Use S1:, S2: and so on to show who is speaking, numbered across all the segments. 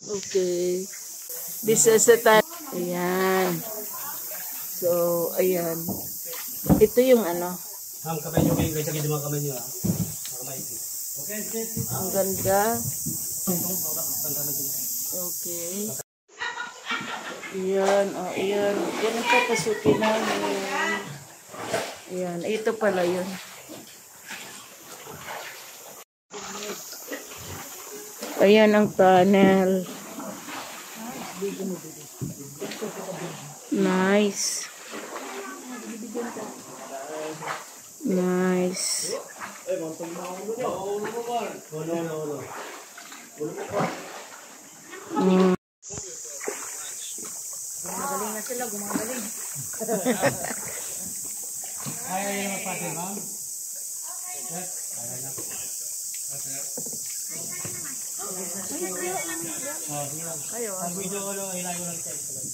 S1: Okay. This is the time. Ayan. So, ayan. Ito yung ano.
S2: Kamay nyo kayo guys. Sagid mga kamay nyo ha. Kamay ito. Okay.
S1: Ang ganda. Okay. Ayan. Oh, ayan. Yan ang papasukin namin. Ayan. Ito pala yun. Ayan ang tunnel. Nice. Nice.
S3: Gumagaling na sila, gumagaling.
S2: Ayaw yung magpati, ma'am? Yes. Ayaw na.
S3: Kayo,
S2: ang video ko lang, ilayo lang sa Instagram.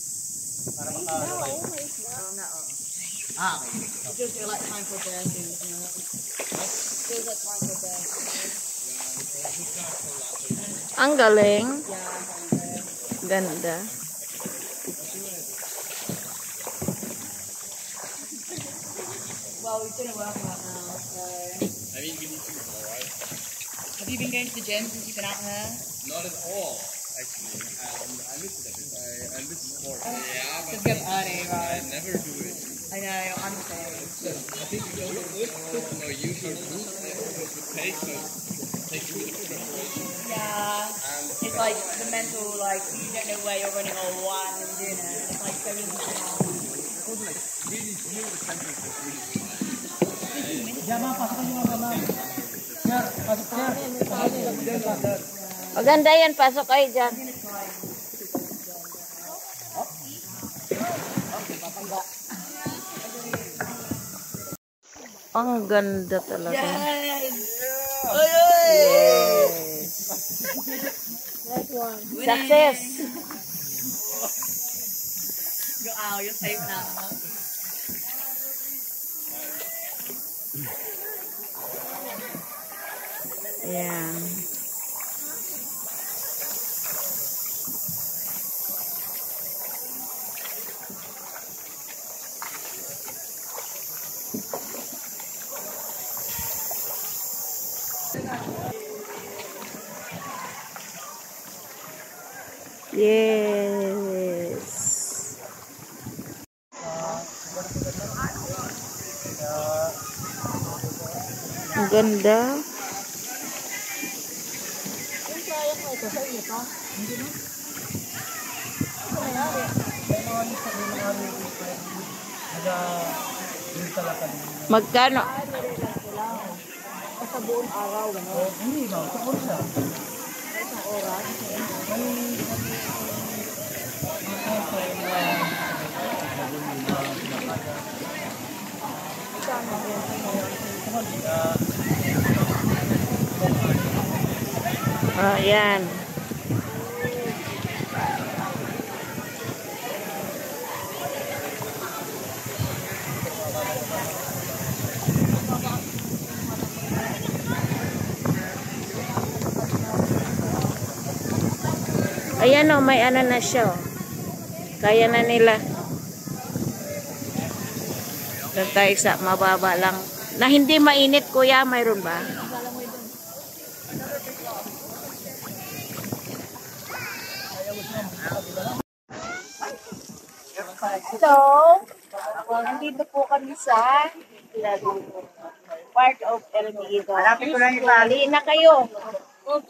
S2: Para maka-alay.
S3: okay. It feels like time for dancing. Feels like time for dancing.
S1: Ang galing.
S3: Yeah,
S1: Ganda.
S3: well, we've been working out now, so...
S4: I mean, you need to, alright?
S3: Have you been going to the gym since you've been out here?
S4: Not at all, actually. I miss it a bit. I miss sport. Yeah, but
S3: Just get early,
S4: I
S3: right?
S4: never do it.
S3: I know, I'm the same.
S4: I think you know, you should move to take you to the preparation.
S3: Yeah, it's like the mental, like, you don't know where you're running or why you're doing it. It's like so easy to know.
S4: Really, the sentence is really
S1: Maganda yan. Pasok kayo dyan. Ang ganda talaga.
S3: Yes!
S1: Yes. Success.
S3: Go out, you're safe now.
S1: Ayan. Yes. Ang ganda. Magkano?
S3: Sa buong araw, gano'n.
S2: Hindi ba? Sa oras siya.
S3: Isang oras.
S1: Ayan. Ayan o, may ano na siya o. Kaya na nila. Doon tayo sa mababa lang. Na hindi mainit, kuya, mayroon ba?
S3: So, nandito po kami sa part of El Nido.
S1: Hanapin ko lang yung tali na kayo.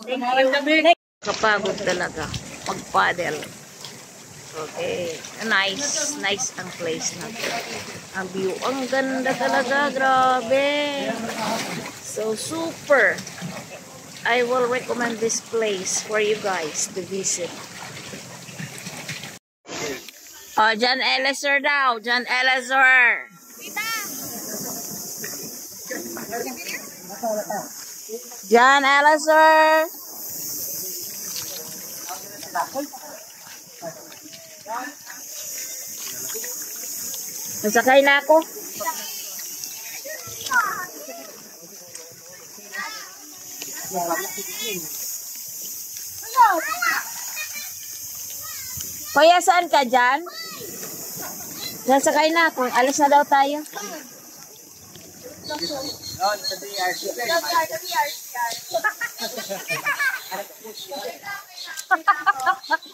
S1: Thank you. Kapagod talaga mag-paddle. Okay. Nice. Nice ang place na to. Ang view. Ang ganda talaga. Grabe. So, super. I will recommend this place for you guys to visit. Oh, John Eliezer daw. John Eliezer. John Eliezer. Nasakay na ako. Kuya, saan ka dyan? Nasakay na. Kung alis na daw tayo.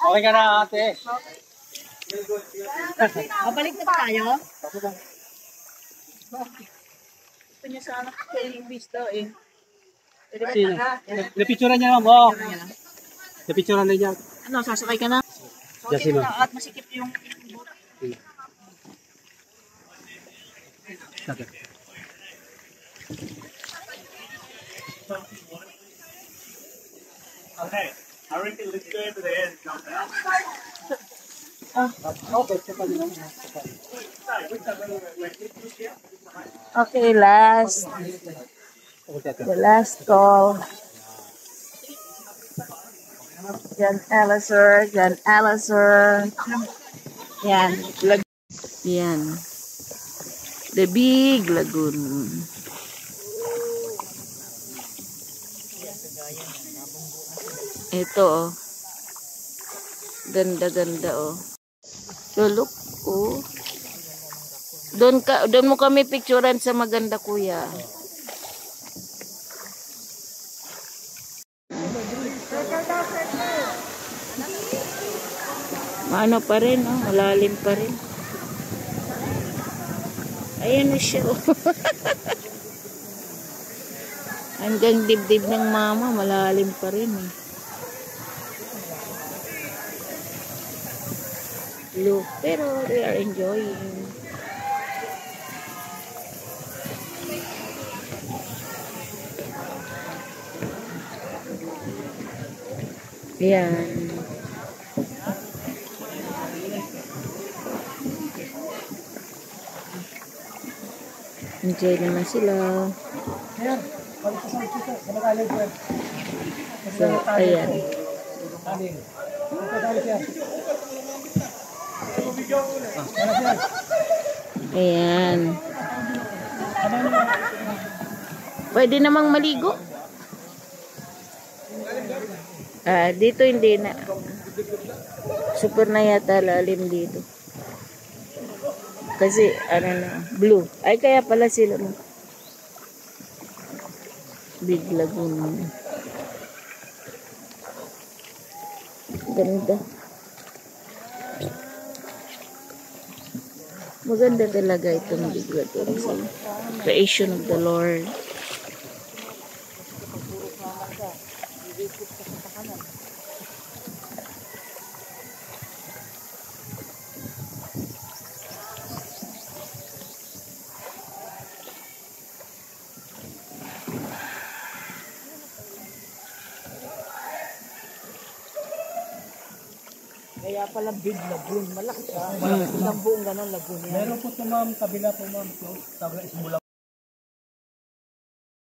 S2: Okay ka na, ate.
S3: Babalik na tayo? Gusto niya sana yung vista eh.
S2: Sino? Napicturan niya naman, oh. Napicturan na niya.
S3: Ano, sasakay ka na?
S2: Yes, ma'am.
S3: At masikip yung
S2: Okay.
S5: Okay, I reckon let's go over there and jump out.
S1: Okay, last. The last call. Jan Ellison, Jan Ellison. Yan. Yan. The big lagoon. Ito, oh. Ganda-ganda, oh. So, look, oh. Doon mo kami picturean sa maganda, kuya. Ano pa rin, oh. Malalim pa rin. Ayan na siya, oh. Hanggang dibdib ng mama, malalim pa rin, eh. Look, pero they are enjoying. Ayan. Enjoy naman sila. So, ayan. Ayan. Pwede namang maligo. Dito hindi na. Super na yata lalim dito. Kasi, ano na, blue. Ay, kaya pala sila mo. Big lagoon. Ganda. Maganda talaga itong big lagoon. Creation of the Lord.
S3: kaya pala big lagoon. Malaki siya. Malaki ng buong ganun lagoon yan.
S2: Meron po ito, ma'am. Kabila po, ma'am. Tabla is mula.